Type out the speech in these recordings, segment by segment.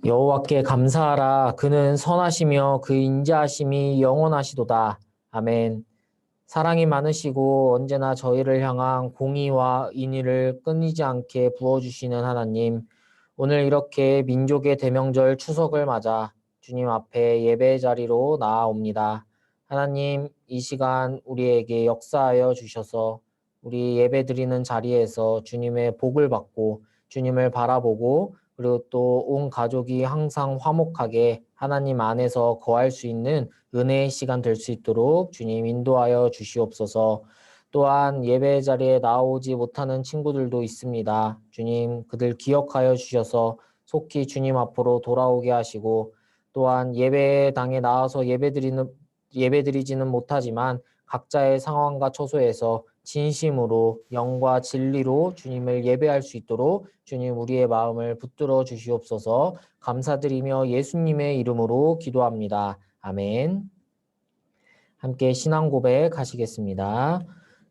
여호와께 감사하라. 그는 선하시며 그 인자하심이 영원하시도다. 아멘. 사랑이 많으시고 언제나 저희를 향한 공의와 인의를 끊이지 않게 부어주시는 하나님, 오늘 이렇게 민족의 대명절 추석을 맞아 주님 앞에 예배 자리로 나아옵니다. 하나님, 이 시간 우리에게 역사하여 주셔서 우리 예배 드리는 자리에서 주님의 복을 받고 주님을 바라보고 그리고 또 온 가족이 항상 화목하게 하나님 안에서 거할 수 있는 은혜의 시간 될 수 있도록 주님 인도하여 주시옵소서. 또한 예배 자리에 나오지 못하는 친구들도 있습니다. 주님, 그들 기억하여 주셔서 속히 주님 앞으로 돌아오게 하시고, 또한 예배당에 나와서 예배드리지는 못하지만 각자의 상황과 처소에서 진심으로 영과 진리로 주님을 예배할 수 있도록 주님 우리의 마음을 붙들어 주시옵소서. 감사드리며 예수님의 이름으로 기도합니다. 아멘. 함께 신앙 고백 하시겠습니다.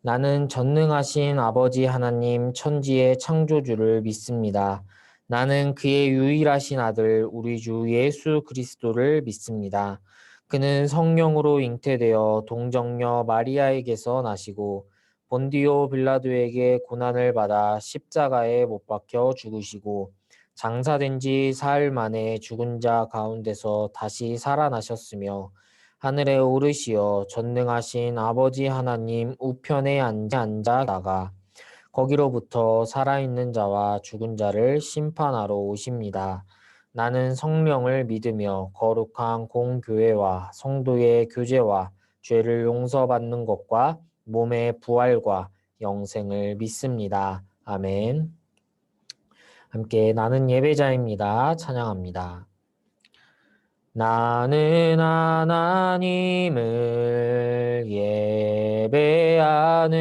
나는 전능하신 아버지 하나님 천지의 창조주를 믿습니다. 나는 그의 유일하신 아들 우리 주 예수 그리스도를 믿습니다. 그는 성령으로 잉태되어 동정녀 마리아에게서 나시고 본디오 빌라도에게 고난을 받아 십자가에 못 박혀 죽으시고 장사된 지 사흘 만에 죽은 자 가운데서 다시 살아나셨으며 하늘에 오르시어 전능하신 아버지 하나님 우편에 앉아다가 거기로부터 살아있는 자와 죽은 자를 심판하러 오십니다. 나는 성령을 믿으며 거룩한 공교회와 성도의 교제와 죄를 용서받는 것과 몸의 부활과 영생을 믿습니다. 아멘. 함께 나는 예배자입니다. 찬양합니다. 나는 하나님을 예배하는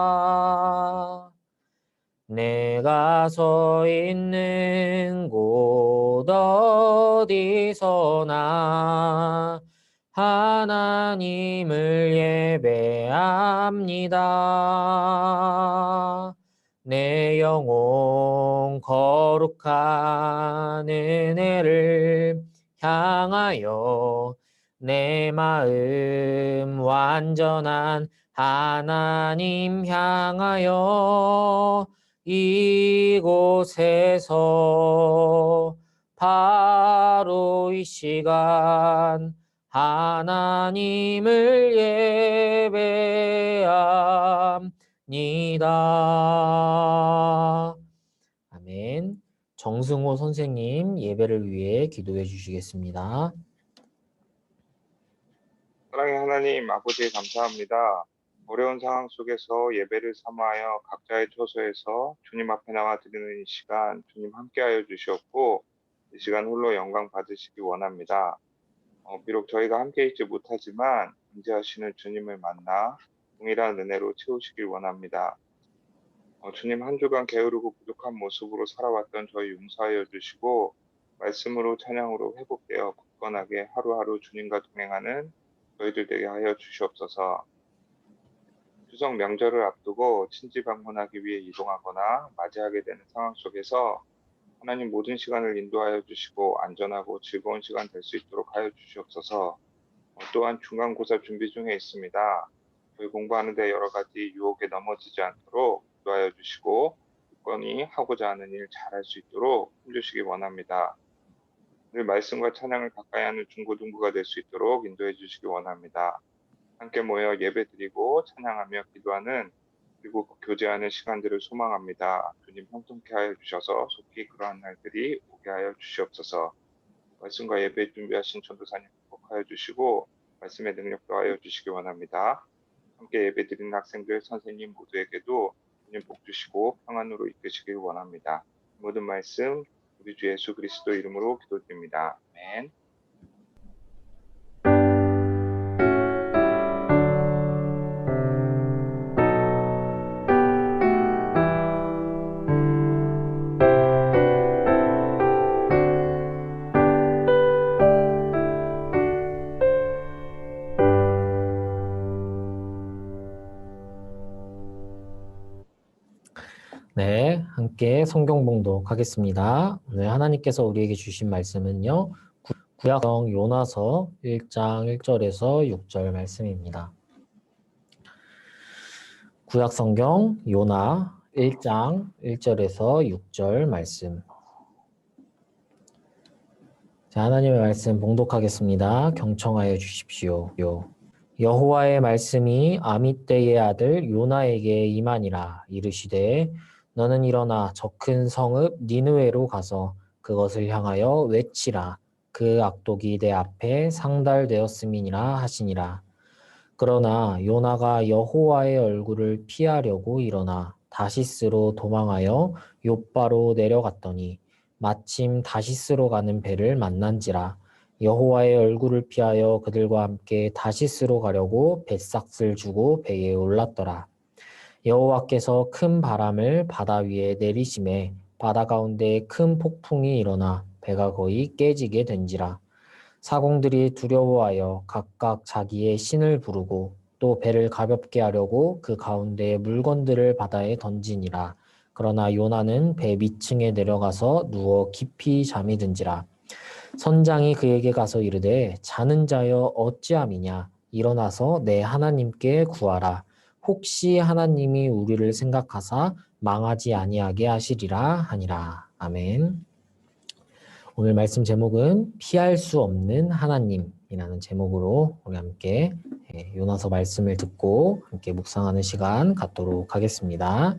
예배자입니다. 내가 서 있는 곳 어디서나 하나님을 예배합니다. 내 영혼 거룩한 은혜를 향하여 내 마음 완전한 하나님 향하여 이곳에서 바로 이 시간 하나님을 예배합니다. 아멘. 정승호 선생님 예배를 위해 기도해 주시겠습니다. 사랑의 하나님 아버지 감사합니다. 어려운 상황 속에서 예배를 삼아하여 각자의 처소에서 주님 앞에 나와 드리는 이 시간 주님 함께하여 주시옵고 이 시간 홀로 영광 받으시기 원합니다. 비록 저희가 함께 있지 못하지만 임재하시는 주님을 만나 동일한 은혜로 채우시길 원합니다. 주님 한 주간 게으르고 부족한 모습으로 살아왔던 저희 용서하여 주시고 말씀으로 찬양으로 회복되어 굳건하게 하루하루 주님과 동행하는 저희들 되게 하여 주시옵소서. 추석 명절을 앞두고 친지 방문하기 위해 이동하거나 맞이하게 되는 상황 속에서 하나님 모든 시간을 인도하여 주시고 안전하고 즐거운 시간 될 수 있도록 하여 주시옵소서. 또한 중간고사 준비 중에 있습니다. 저희 공부하는데 여러 가지 유혹에 넘어지지 않도록 인도하여 주시고 굳건히 하고자 하는 일 잘할 수 있도록 힘주시기 원합니다. 늘 말씀과 찬양을 가까이 하는 중고등부가 될 수 있도록 인도해 주시기 원합니다. 함께 모여 예배드리고 찬양하며 기도하는 그리고 교제하는 시간들을 소망합니다. 주님 형통케 하여 주셔서 속히 그러한 날들이 오게 하여 주시옵소서. 말씀과 예배 준비하신 전도사님 축복하여 주시고 말씀의 능력 더하여 주시기 원합니다. 함께 예배드리는 학생들, 선생님 모두에게도 주님 복 주시고 평안으로 이끄시길 원합니다. 모든 말씀 우리 주 예수 그리스도 이름으로 기도드립니다. 아멘. 함께 성경 봉독하겠습니다. 오늘 하나님께서 우리에게 주신 말씀은요. 구약성 요나서 1장 1절에서 6절 말씀입니다. 구약성경 요나 1장 1절에서 6절 말씀. 자, 하나님의 말씀 봉독하겠습니다. 경청하여 주십시오. 여호와의 말씀이 아미떼의 아들 요나에게 임하니라. 이르시되 너는 일어나 저 큰 성읍 니느웨로 가서 그것을 향하여 외치라. 그 악독이 내 앞에 상달되었음이니라 하시니라. 그러나 요나가 여호와의 얼굴을 피하려고 일어나 다시스로 도망하여 욥바로 내려갔더니 마침 다시스로 가는 배를 만난지라. 여호와의 얼굴을 피하여 그들과 함께 다시스로 가려고 뱃삭을 주고 배에 올랐더라. 여호와께서 큰 바람을 바다 위에 내리심에 바다 가운데 큰 폭풍이 일어나 배가 거의 깨지게 된지라. 사공들이 두려워하여 각각 자기의 신을 부르고 또 배를 가볍게 하려고 그 가운데의 물건들을 바다에 던지니라. 그러나 요나는 배 밑층에 내려가서 누워 깊이 잠이 든지라. 선장이 그에게 가서 이르되 자는 자여 어찌함이냐. 일어나서 내 하나님께 구하라. 혹시 하나님이 우리를 생각하사 망하지 아니하게 하시리라 하니라. 아멘. 오늘 말씀 제목은 피할 수 없는 하나님이라는 제목으로 우리 함께 요나서 말씀을 듣고 함께 묵상하는 시간 갖도록 하겠습니다.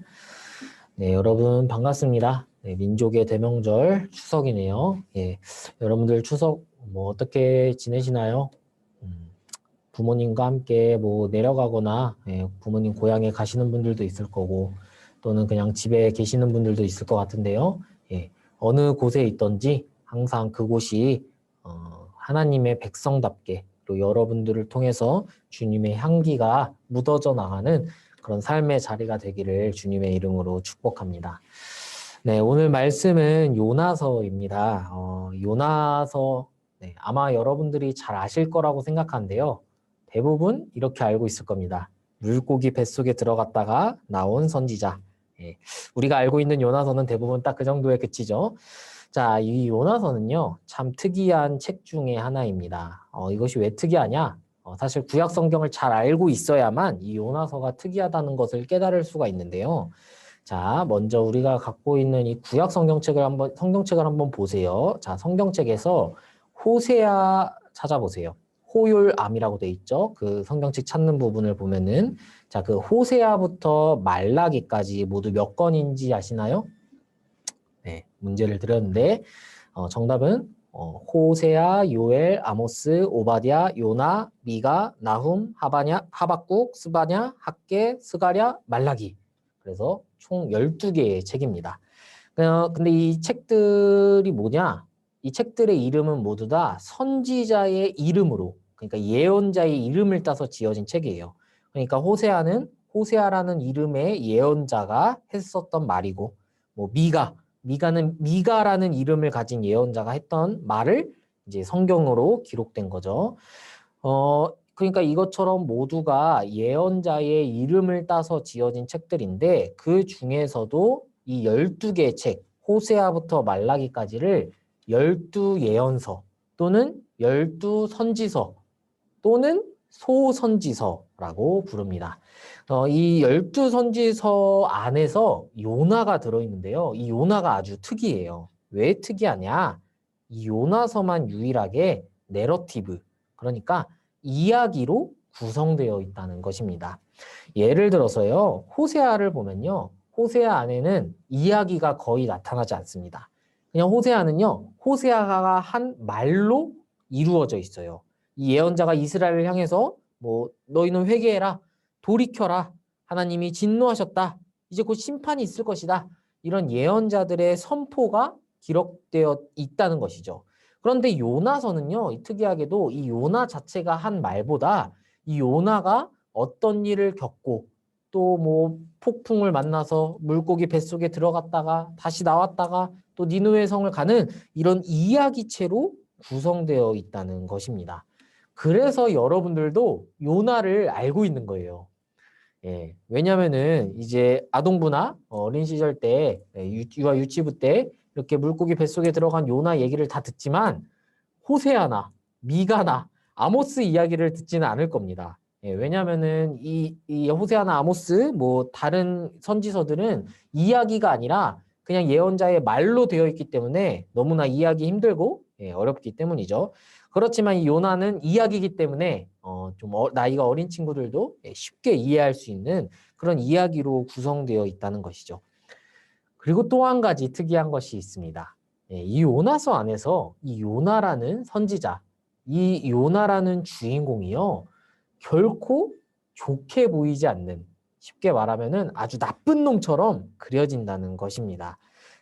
네, 여러분 반갑습니다. 네, 민족의 대명절 추석이네요. 예, 여러분들 추석 뭐 어떻게 지내시나요? 부모님과 함께 뭐 내려가거나 부모님 고향에 가시는 분들도 있을 거고 또는 그냥 집에 계시는 분들도 있을 것 같은데요. 예, 어느 곳에 있던지 항상 그곳이 하나님의 백성답게 또 여러분들을 통해서 주님의 향기가 묻어져 나가는 그런 삶의 자리가 되기를 주님의 이름으로 축복합니다. 네, 오늘 말씀은 요나서입니다. 요나서 아마 여러분들이 잘 아실 거라고 생각하는데요. 대부분 이렇게 알고 있을 겁니다. 물고기 뱃속에 들어갔다가 나온 선지자. 예, 우리가 알고 있는 요나서는 대부분 딱 그 정도에 그치죠. 자, 이 요나서는요, 참 특이한 책 중에 하나입니다. 이것이 왜 특이하냐? 사실 구약 성경을 잘 알고 있어야만 이 요나서가 특이하다는 것을 깨달을 수가 있는데요. 자, 먼저 우리가 갖고 있는 이 구약 성경책을 한번 보세요. 자, 성경책에서 호세아 찾아보세요. 호율암이라고 돼 있죠. 그 성경책 찾는 부분을 보면은 자, 그 호세아부터 말라기까지 모두 몇 권인지 아시나요? 네, 문제를 드렸는데 정답은 호세아, 요엘, 아모스, 오바댜, 요나, 미가, 나훔, 하박국, 스바냐, 학개, 스가랴, 말라기. 그래서 총 12개의 책입니다. 근데 이 책들이 뭐냐? 이 책들의 이름은 모두 다 선지자의 이름으로, 그러니까 예언자의 이름을 따서 지어진 책이에요. 그러니까 호세아라는 이름의 예언자가 했었던 말이고, 뭐 미가는 미가라는 이름을 가진 예언자가 했던 말을 이제 성경으로 기록된 거죠. 그러니까 이것처럼 모두가 예언자의 이름을 따서 지어진 책들인데 그 중에서도 이 12개의 책, 호세아부터 말라기까지를 12예언서 또는 12선지서 또는 소선지서라고 부릅니다. 이 12선지서 안에서 요나가 들어있는데요. 이 요나가 아주 특이해요. 왜 특이하냐? 이 요나서만 유일하게 내러티브, 그러니까 이야기로 구성되어 있다는 것입니다. 예를 들어서요. 호세아를 보면요. 호세아 안에는 이야기가 거의 나타나지 않습니다. 그냥 호세아는요. 호세아가 한 말로 이루어져 있어요. 이 예언자가 이스라엘을 향해서 뭐 너희는 회개해라. 돌이켜라. 하나님이 진노하셨다. 이제 곧 심판이 있을 것이다. 이런 예언자들의 선포가 기록되어 있다는 것이죠. 그런데 요나서는요, 특이하게도 이 요나 자체가 한 말보다 이 요나가 어떤 일을 겪고 또 뭐 폭풍을 만나서 물고기 뱃속에 들어갔다가 다시 나왔다가 또 니느웨 성을 가는 이런 이야기체로 구성되어 있다는 것입니다. 그래서 여러분들도 요나를 알고 있는 거예요. 예, 왜냐면은 이제 아동부나 어린 시절 때 유아 유치부 때 이렇게 물고기 뱃속에 들어간 요나 얘기를 다 듣지만 호세아나 미가나 아모스 이야기를 듣지는 않을 겁니다. 예, 왜냐면은 이 호세아나 아모스 뭐 다른 선지서들은 이야기가 아니라 그냥 예언자의 말로 되어 있기 때문에 너무나 이해하기 힘들고 어렵기 때문이죠. 그렇지만 이 요나는 이야기이기 때문에 좀 나이가 어린 친구들도 쉽게 이해할 수 있는 그런 이야기로 구성되어 있다는 것이죠. 그리고 또 한 가지 특이한 것이 있습니다. 이 요나서 안에서 이 요나라는 선지자, 이 요나라는 주인공이요, 결코 좋게 보이지 않는, 쉽게 말하면은 아주 나쁜 놈처럼 그려진다는 것입니다.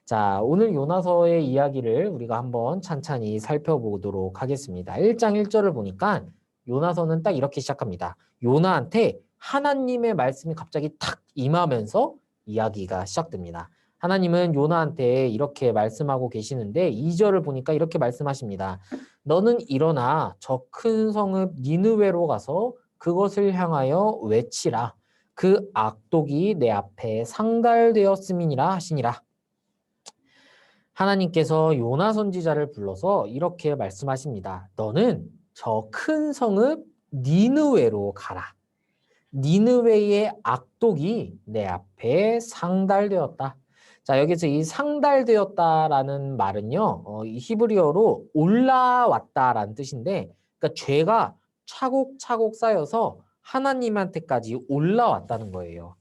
자, 오늘 요나서의 이야기를 우리가 한번 찬찬히 살펴보도록 하겠습니다. 1장 1절을 보니까 요나서는 딱 이렇게 시작합니다. 요나한테 하나님의 말씀이 갑자기 탁 임하면서 이야기가 시작됩니다. 하나님은 요나한테 이렇게 말씀하고 계시는데 2절을 보니까 이렇게 말씀하십니다. 너는 일어나 저 큰 성읍 니느웨로 가서 그것을 향하여 외치라. 그 악독이 내 앞에 상달되었음이니라 하시니라. 하나님께서 요나 선지자를 불러서 이렇게 말씀하십니다. 너는 저 큰 성읍 니느웨로 가라. 니느웨의 악독이 내 앞에 상달되었다. 자, 여기서 이 상달되었다라는 말은요, 이 히브리어로 올라왔다라는 뜻인데, 그러니까 죄가 차곡차곡 쌓여서 하나님한테까지 올라왔다는 거예요.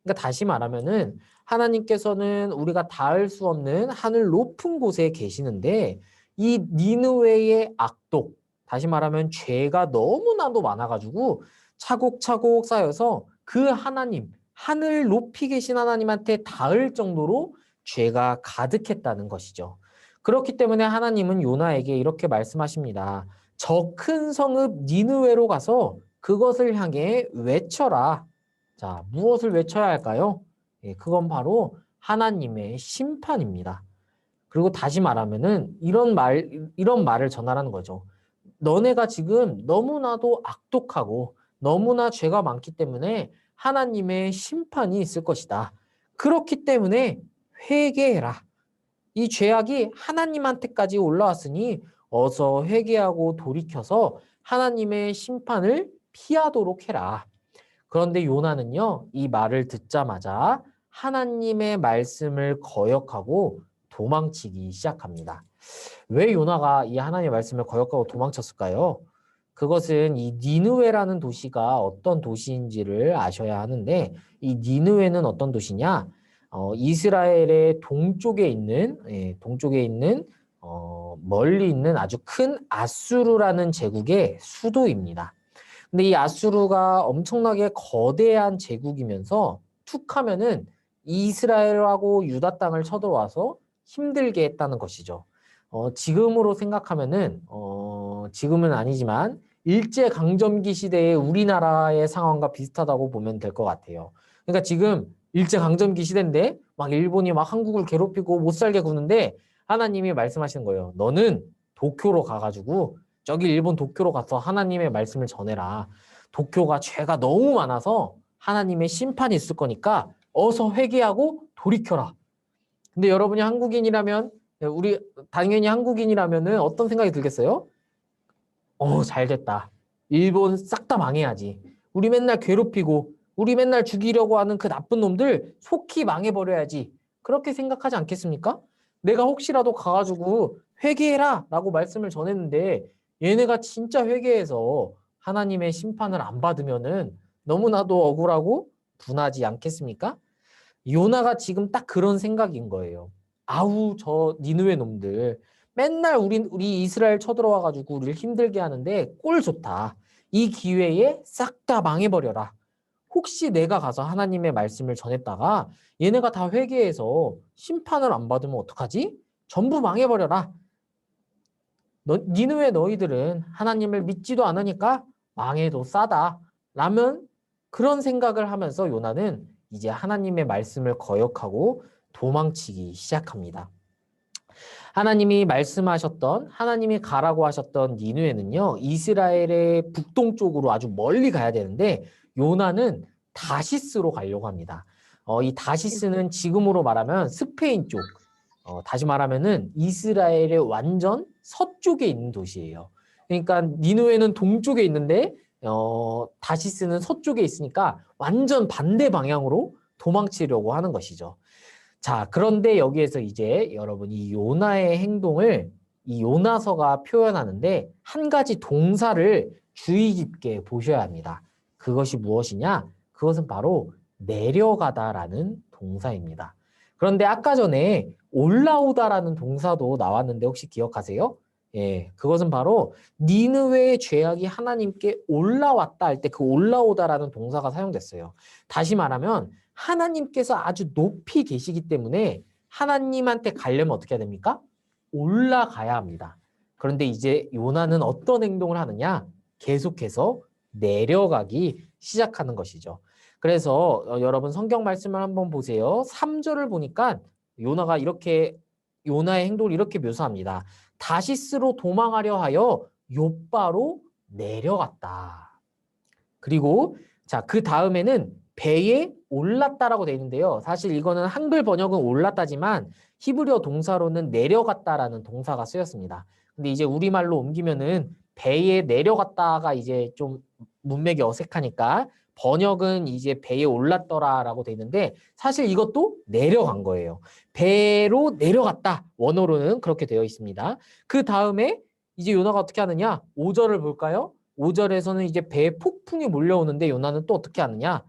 그러니까 다시 말하면은 하나님께서는 우리가 닿을 수 없는 하늘 높은 곳에 계시는데 이 니느웨의 악독, 다시 말하면 죄가 너무나도 많아가지고 차곡차곡 쌓여서 그 하나님, 하늘 높이 계신 하나님한테 닿을 정도로 죄가 가득했다는 것이죠. 그렇기 때문에 하나님은 요나에게 이렇게 말씀하십니다. 저 큰 성읍 니느웨로 가서 그것을 향해 외쳐라. 자, 무엇을 외쳐야 할까요? 예, 그건 바로 하나님의 심판입니다. 그리고 다시 말하면은 이런 말을 전하라는 거죠. 너네가 지금 너무나도 악독하고 너무나 죄가 많기 때문에 하나님의 심판이 있을 것이다. 그렇기 때문에 회개해라. 이 죄악이 하나님한테까지 올라왔으니 어서 회개하고 돌이켜서 하나님의 심판을 피하도록 해라. 그런데 요나는요, 이 말을 듣자마자 하나님의 말씀을 거역하고 도망치기 시작합니다. 왜 요나가 이 하나님의 말씀을 거역하고 도망쳤을까요? 그것은 이 니느웨라는 도시가 어떤 도시인지를 아셔야 하는데 이 니느웨는 어떤 도시냐? 이스라엘의 동쪽에 있는 멀리 있는 아주 큰 아수르라는 제국의 수도입니다. 근데 이 아수르가 엄청나게 거대한 제국이면서 툭 하면은 이스라엘하고 유다 땅을 쳐들어와서 힘들게 했다는 것이죠. 지금으로 생각하면은 지금은 아니지만 일제강점기 시대의 우리나라의 상황과 비슷하다고 보면 될 것 같아요. 그러니까 지금 일제강점기 시대인데 막 일본이 막 한국을 괴롭히고 못 살게 구는데 하나님이 말씀하시는 거예요. 너는 도쿄로 가가지고 저기 일본 도쿄로 가서 하나님의 말씀을 전해라. 도쿄가 죄가 너무 많아서 하나님의 심판이 있을 거니까 어서 회개하고 돌이켜라. 근데 여러분이 한국인이라면 우리 당연히 한국인이라면은 어떤 생각이 들겠어요? 잘 됐다. 일본 싹 다 망해야지. 우리 맨날 괴롭히고 우리 맨날 죽이려고 하는 그 나쁜 놈들 속히 망해버려야지. 그렇게 생각하지 않겠습니까? 내가 혹시라도 가가지고 회개해라 라고 말씀을 전했는데 얘네가 진짜 회개해서 하나님의 심판을 안 받으면은 너무나도 억울하고 분하지 않겠습니까? 요나가 지금 딱 그런 생각인 거예요. 아우, 저 니느웨 놈들. 맨날 우리 이스라엘 쳐들어와가지고 우리를 힘들게 하는데 꼴 좋다. 이 기회에 싹 다 망해버려라. 혹시 내가 가서 하나님의 말씀을 전했다가 얘네가 다 회개해서 심판을 안 받으면 어떡하지? 전부 망해버려라. 니느웨 너희들은 하나님을 믿지도 않으니까 망해도 싸다. 라면 그런 생각을 하면서 요나는 이제 하나님의 말씀을 거역하고 도망치기 시작합니다. 하나님이 말씀하셨던 하나님이 가라고 하셨던 니느웨는요. 이스라엘의 북동쪽으로 아주 멀리 가야 되는데 요나는 다시스로 가려고 합니다. 이 다시스는 지금으로 말하면 스페인 쪽, 다시 말하면은 이스라엘의 완전 서쪽에 있는 도시예요. 그러니까 니느웨는 동쪽에 있는데 다시스는 서쪽에 있으니까 완전 반대 방향으로 도망치려고 하는 것이죠. 자, 그런데 여기에서 이제 여러분 이 요나의 행동을 이 요나서가 표현하는데 한 가지 동사를 주의 깊게 보셔야 합니다. 그것이 무엇이냐? 그것은 바로 내려가다라는 동사입니다. 그런데 아까 전에 올라오다라는 동사도 나왔는데 혹시 기억하세요? 예, 그것은 바로 니느웨의 죄악이 하나님께 올라왔다 할 때 그 올라오다라는 동사가 사용됐어요. 다시 말하면 하나님께서 아주 높이 계시기 때문에 하나님한테 가려면 어떻게 해야 됩니까? 올라가야 합니다. 그런데 이제 요나는 어떤 행동을 하느냐? 계속해서 내려가기 시작하는 것이죠. 그래서 여러분 성경 말씀을 한번 보세요. 3절을 보니까 요나가 이렇게 요나의 행동을 이렇게 묘사합니다. 다시스로 도망하려 하여 욥바로 내려갔다. 그리고 자, 그 다음에는 배에 올랐다라고 되어 있는데요. 사실 이거는 한글 번역은 올랐다지만 히브리어 동사로는 내려갔다라는 동사가 쓰였습니다. 근데 이제 우리말로 옮기면은 배에 내려갔다가 이제 좀 문맥이 어색하니까 번역은 이제 배에 올랐더라라고 되어 있는데 사실 이것도 내려간 거예요. 배로 내려갔다. 원어로는 그렇게 되어 있습니다. 그 다음에 이제 요나가 어떻게 하느냐? 5절을 볼까요? 5절에서는 이제 배에 폭풍이 몰려오는데 요나는 또 어떻게 하느냐?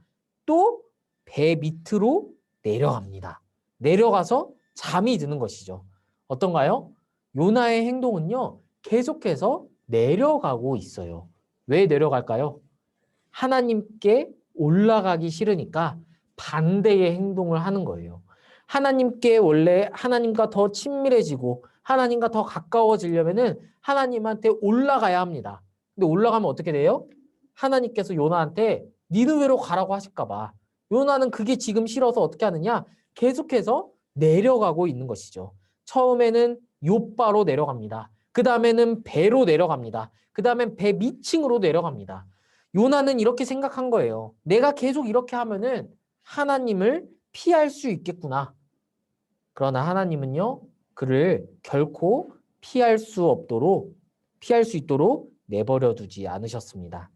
또 배 밑으로 내려갑니다. 내려가서 잠이 드는 것이죠. 어떤가요? 요나의 행동은요, 계속해서 내려가고 있어요. 왜 내려갈까요? 하나님께 올라가기 싫으니까 반대의 행동을 하는 거예요. 하나님께 원래 하나님과 더 친밀해지고 하나님과 더 가까워지려면은 하나님한테 올라가야 합니다. 근데 올라가면 어떻게 돼요? 하나님께서 요나한테 니느웨로 가라고 하실까 봐. 요나는 그게 지금 싫어서 어떻게 하느냐? 계속해서 내려가고 있는 것이죠. 처음에는 욥바로 내려갑니다. 그 다음에는 배로 내려갑니다. 그 다음엔 배 밑층으로 내려갑니다. 요나는 이렇게 생각한 거예요. 내가 계속 이렇게 하면은 하나님을 피할 수 있겠구나. 그러나 하나님은요, 그를 결코 피할 수 있도록 내버려 두지 않으셨습니다.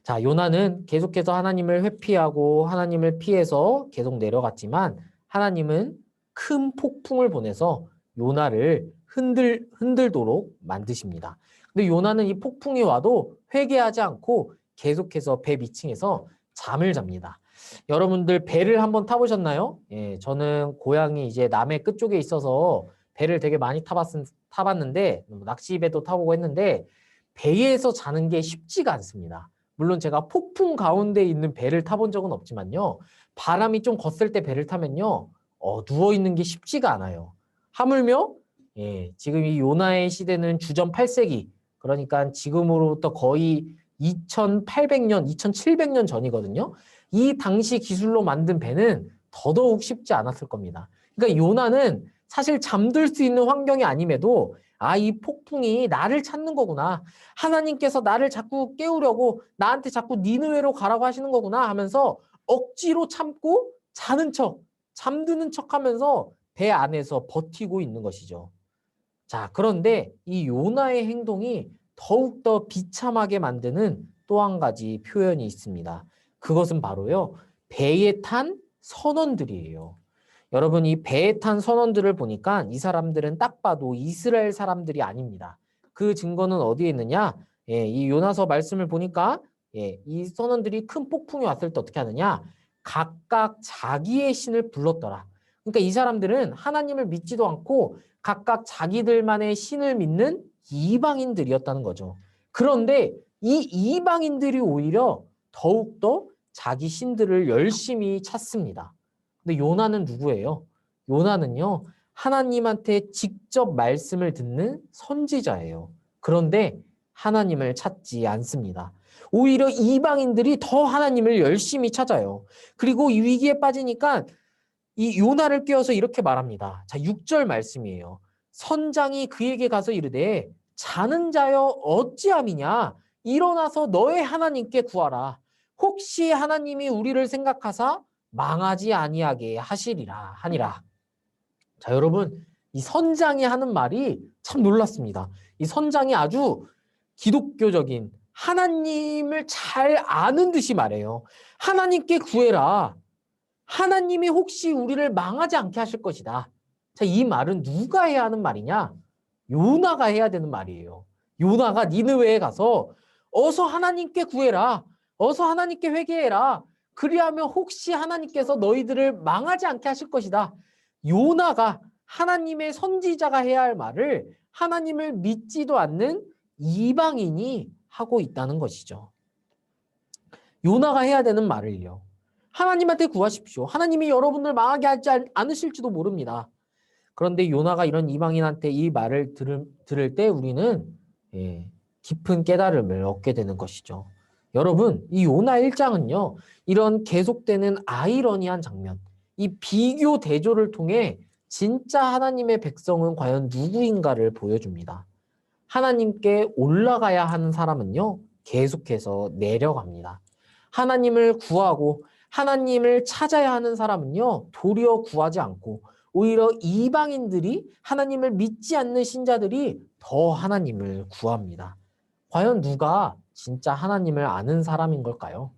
자, 요나는 계속해서 하나님을 회피하고 하나님을 피해서 계속 내려갔지만 하나님은 큰 폭풍을 보내서 요나를 흔들도록 만드십니다. 근데 요나는 이 폭풍이 와도 회개하지 않고 계속해서 배 밑층에서 잠을 잡니다. 여러분들 배를 한번 타보셨나요? 예, 저는 고향이 이제 남해 끝쪽에 있어서 배를 되게 많이 타봤는데 낚시배도 타보고 했는데 배에서 자는 게 쉽지가 않습니다. 물론 제가 폭풍 가운데 있는 배를 타본 적은 없지만요. 바람이 좀 거슬 때 배를 타면요. 누워있는 게 쉽지가 않아요. 하물며 예, 지금 이 요나의 시대는 주전 8세기 그러니까 지금으로부터 거의 2800년, 2700년 전이거든요. 이 당시 기술로 만든 배는 더더욱 쉽지 않았을 겁니다. 그러니까 요나는 사실 잠들 수 있는 환경이 아님에도 이 폭풍이 나를 찾는 거구나. 하나님께서 나를 자꾸 깨우려고 나한테 자꾸 니느웨로 가라고 하시는 거구나 하면서 억지로 참고 자는 척, 잠드는 척 하면서 배 안에서 버티고 있는 것이죠. 자, 그런데 이 요나의 행동이 더욱더 비참하게 만드는 또 한 가지 표현이 있습니다. 그것은 바로요, 배에 탄 선원들이에요. 여러분, 이 배에 탄 선원들을 보니까 이 사람들은 딱 봐도 이스라엘 사람들이 아닙니다. 그 증거는 어디에 있느냐? 예, 이 요나서 말씀을 보니까 예, 이 선원들이 큰 폭풍이 왔을 때 어떻게 하느냐? 각각 자기의 신을 불렀더라. 그러니까 이 사람들은 하나님을 믿지도 않고 각각 자기들만의 신을 믿는 이방인들이었다는 거죠. 그런데 이 이방인들이 오히려 더욱더 자기 신들을 열심히 찾습니다. 근데 요나는 누구예요? 요나는요, 하나님한테 직접 말씀을 듣는 선지자예요. 그런데 하나님을 찾지 않습니다. 오히려 이방인들이 더 하나님을 열심히 찾아요. 그리고 이 위기에 빠지니까 이 요나를 깨워서 이렇게 말합니다. 자, 6절 말씀이에요. 선장이 그에게 가서 이르되 자는 자여 어찌함이냐? 일어나서 너의 하나님께 구하라. 혹시 하나님이 우리를 생각하사 망하지 아니하게 하시리라 하니라. 자, 여러분, 이 선장이 하는 말이 참 놀랐습니다. 이 선장이 아주 기독교적인 하나님을 잘 아는 듯이 말해요. 하나님께 구해라. 하나님이 혹시 우리를 망하지 않게 하실 것이다. 자, 이 말은 누가 해야 하는 말이냐? 요나가 해야 되는 말이에요. 요나가 니느웨에 가서 어서 하나님께 구해라. 어서 하나님께 회개해라. 그리하면 혹시 하나님께서 너희들을 망하지 않게 하실 것이다. 요나가 하나님의 선지자가 해야 할 말을 하나님을 믿지도 않는 이방인이 하고 있다는 것이죠. 요나가 해야 되는 말을요. 하나님한테 구하십시오. 하나님이 여러분들 망하게 하지 않으실지도 모릅니다. 그런데 요나가 이런 이방인한테 이 말을 들을 때 우리는 깊은 깨달음을 얻게 되는 것이죠. 여러분, 이 요나 1장은요. 이런 계속되는 아이러니한 장면, 이 비교 대조를 통해 진짜 하나님의 백성은 과연 누구인가를 보여줍니다. 하나님께 올라가야 하는 사람은요. 계속해서 내려갑니다. 하나님을 구하고 하나님을 찾아야 하는 사람은요. 도리어 구하지 않고 오히려 이방인들이 하나님을 믿지 않는 신자들이 더 하나님을 구합니다. 과연 누가 진짜 하나님을 아는 사람인 걸까요?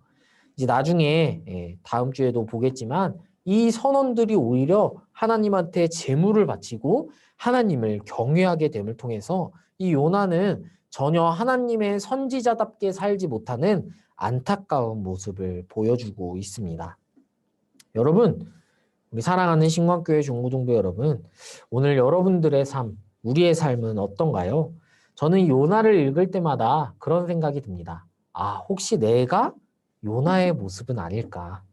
이제 나중에 다음 주에도 보겠지만 이 선원들이 오히려 하나님한테 제물을 바치고 하나님을 경외하게 됨을 통해서 이 요나는 전혀 하나님의 선지자답게 살지 못하는 안타까운 모습을 보여주고 있습니다. 여러분, 우리 사랑하는 신광교회 중고등부 여러분, 오늘 여러분들의 삶, 우리의 삶은 어떤가요? 저는 요나를 읽을 때마다 그런 생각이 듭니다. 아, 혹시 내가 요나의 모습은 아닐까?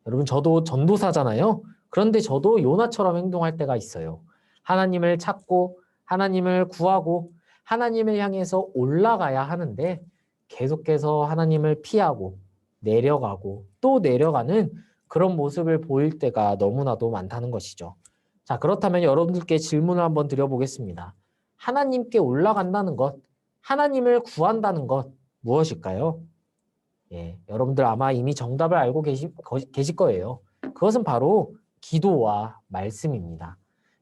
여러분, 저도 전도사잖아요. 그런데 저도 요나처럼 행동할 때가 있어요. 하나님을 찾고 하나님을 구하고 하나님을 향해서 올라가야 하는데 계속해서 하나님을 피하고 내려가고 또 내려가는 그런 모습을 보일 때가 너무나도 많다는 것이죠. 자, 그렇다면 여러분들께 질문을 한번 드려보겠습니다. 하나님께 올라간다는 것, 하나님을 구한다는 것 무엇일까요? 여러분들 아마 이미 정답을 알고 계실 거예요. 그것은 바로 기도와 말씀입니다.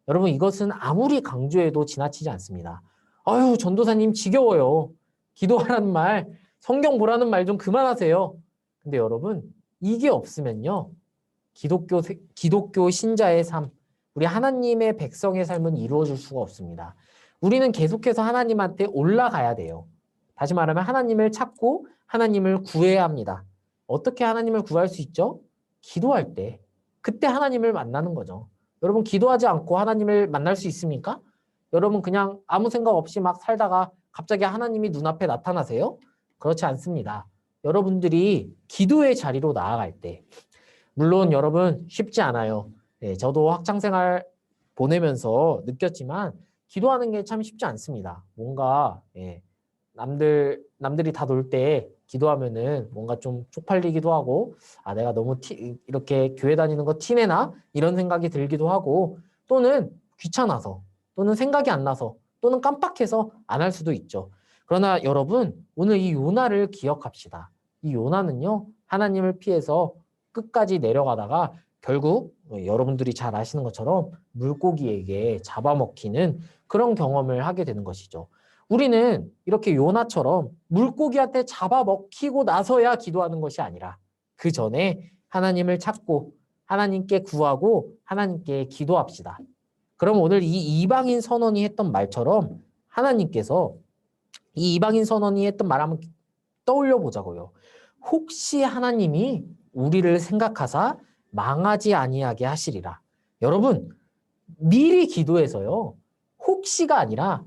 여러분, 이것은 아무리 강조해도 지나치지 않습니다. 아유, 전도사님 지겨워요. 기도하라는 말, 성경 보라는 말 좀 그만하세요. 근데 여러분, 이게 없으면요. 기독교 신자의 삶, 우리 하나님의 백성의 삶은 이루어질 수가 없습니다. 우리는 계속해서 하나님한테 올라가야 돼요. 다시 말하면 하나님을 찾고 하나님을 구해야 합니다. 어떻게 하나님을 구할 수 있죠? 기도할 때. 그때 하나님을 만나는 거죠. 여러분, 기도하지 않고 하나님을 만날 수 있습니까? 여러분, 그냥 아무 생각 없이 막 살다가 갑자기 하나님이 눈앞에 나타나세요? 그렇지 않습니다. 여러분들이 기도의 자리로 나아갈 때, 물론 여러분 쉽지 않아요. 저도 학창생활 보내면서 느꼈지만 기도하는 게 참 쉽지 않습니다. 뭔가 남들이 다 놀 때 기도하면은 뭔가 좀 쪽팔리기도 하고, 아, 내가 너무 이렇게 교회 다니는 거 티내나? 이런 생각이 들기도 하고, 또는 귀찮아서, 또는 생각이 안 나서, 또는 깜빡해서 안 할 수도 있죠. 그러나 여러분, 오늘 이 요나를 기억합시다. 이 요나는요, 하나님을 피해서 끝까지 내려가다가 결국 여러분들이 잘 아시는 것처럼 물고기에게 잡아먹히는 그런 경험을 하게 되는 것이죠. 우리는 이렇게 요나처럼 물고기한테 잡아먹히고 나서야 기도하는 것이 아니라 그 전에 하나님을 찾고 하나님께 구하고 하나님께 기도합시다. 그럼 오늘 이 이방인 선원이 했던 말처럼 하나님께서 이 이방인 선원이 했던 말 한번 떠올려 보자고요. 혹시 하나님이 우리를 생각하사 망하지 아니하게 하시리라. 여러분, 미리 기도해서요. 혹시가 아니라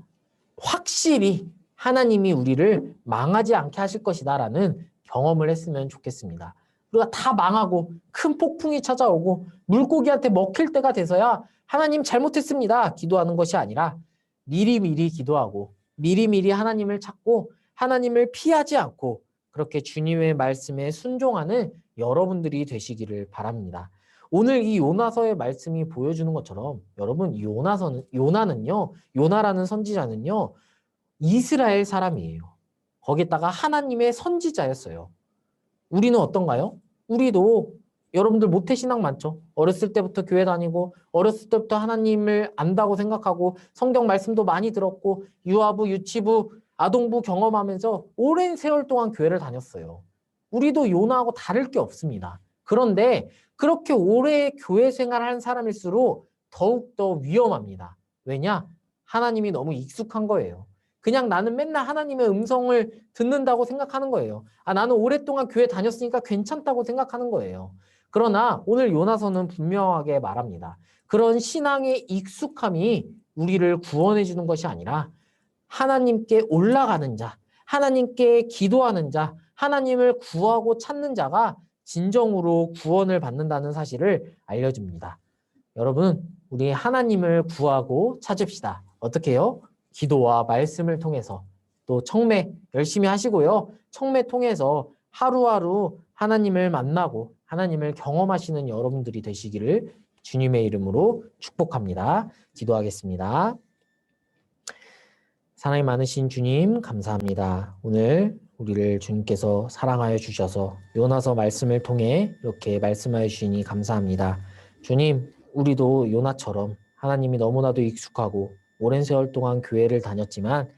확실히 하나님이 우리를 망하지 않게 하실 것이다라는 경험을 했으면 좋겠습니다. 우리가 다 망하고 큰 폭풍이 찾아오고 물고기한테 먹힐 때가 돼서야 하나님 잘못했습니다. 기도하는 것이 아니라 미리미리 기도하고 미리미리 하나님을 찾고 하나님을 피하지 않고 그렇게 주님의 말씀에 순종하는 여러분들이 되시기를 바랍니다. 오늘 이 요나서의 말씀이 보여주는 것처럼 여러분, 이 요나라는 선지자는요, 이스라엘 사람이에요. 거기다가 하나님의 선지자였어요. 우리는 어떤가요? 우리도 여러분들 모태신앙 많죠? 어렸을 때부터 교회 다니고 어렸을 때부터 하나님을 안다고 생각하고 성경 말씀도 많이 들었고 유아부, 유치부, 아동부 경험하면서 오랜 세월 동안 교회를 다녔어요. 우리도 요나하고 다를 게 없습니다. 그런데 그렇게 오래 교회 생활한 사람일수록 더욱더 위험합니다. 왜냐? 하나님이 너무 익숙한 거예요. 그냥 나는 맨날 하나님의 음성을 듣는다고 생각하는 거예요. 아, 나는 오랫동안 교회 다녔으니까 괜찮다고 생각하는 거예요. 그러나 오늘 요나서는 분명하게 말합니다. 그런 신앙의 익숙함이 우리를 구원해 주는 것이 아니라 하나님께 올라가는 자, 하나님께 기도하는 자, 하나님을 구하고 찾는 자가 진정으로 구원을 받는다는 사실을 알려줍니다. 여러분, 우리 하나님을 구하고 찾읍시다. 어떻게 해요? 기도와 말씀을 통해서 또 청매 열심히 하시고요. 청매 통해서 하루하루 하나님을 만나고 하나님을 경험하시는 여러분들이 되시기를 주님의 이름으로 축복합니다. 기도하겠습니다. 사랑이 많으신 주님, 감사합니다. 오늘 우리를 주님께서 사랑하여 주셔서 요나서 말씀을 통해 이렇게 말씀하여 주시니 감사합니다. 주님, 우리도 요나처럼 하나님이 너무나도 익숙하고 오랜 세월 동안 교회를 다녔지만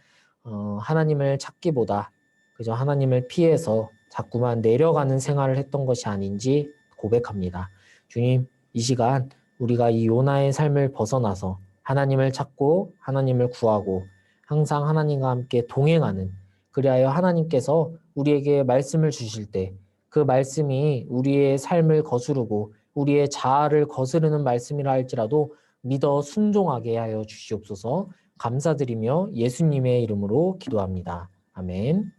하나님을 찾기보다 그저 하나님을 피해서 자꾸만 내려가는 생활을 했던 것이 아닌지 고백합니다. 주님, 이 시간 우리가 이 요나의 삶을 벗어나서 하나님을 찾고 하나님을 구하고 항상 하나님과 함께 동행하는, 그리하여 하나님께서 우리에게 말씀을 주실 때 그 말씀이 우리의 삶을 거스르고 우리의 자아를 거스르는 말씀이라 할지라도 믿어 순종하게 하여 주시옵소서. 감사드리며 예수님의 이름으로 기도합니다. 아멘.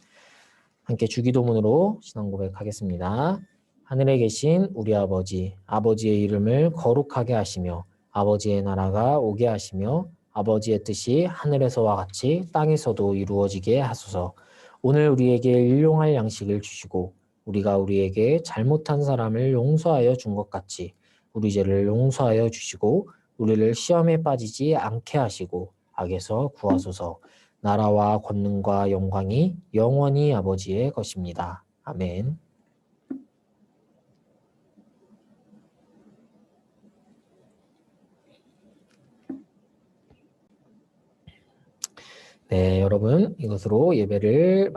함께 주기도문으로 신앙 고백하겠습니다. 하늘에 계신 우리 아버지, 아버지의 이름을 거룩하게 하시며 아버지의 나라가 오게 하시며 아버지의 뜻이 하늘에서와 같이 땅에서도 이루어지게 하소서. 오늘 우리에게 일용할 양식을 주시고 우리가 우리에게 잘못한 사람을 용서하여 준 것 같이 우리 죄를 용서하여 주시고 우리를 시험에 빠지지 않게 하시고 악에서 구하소서. 나라와 권능과 영광이 영원히 아버지의 것입니다. 아멘. 네, 여러분, 이것으로 예배를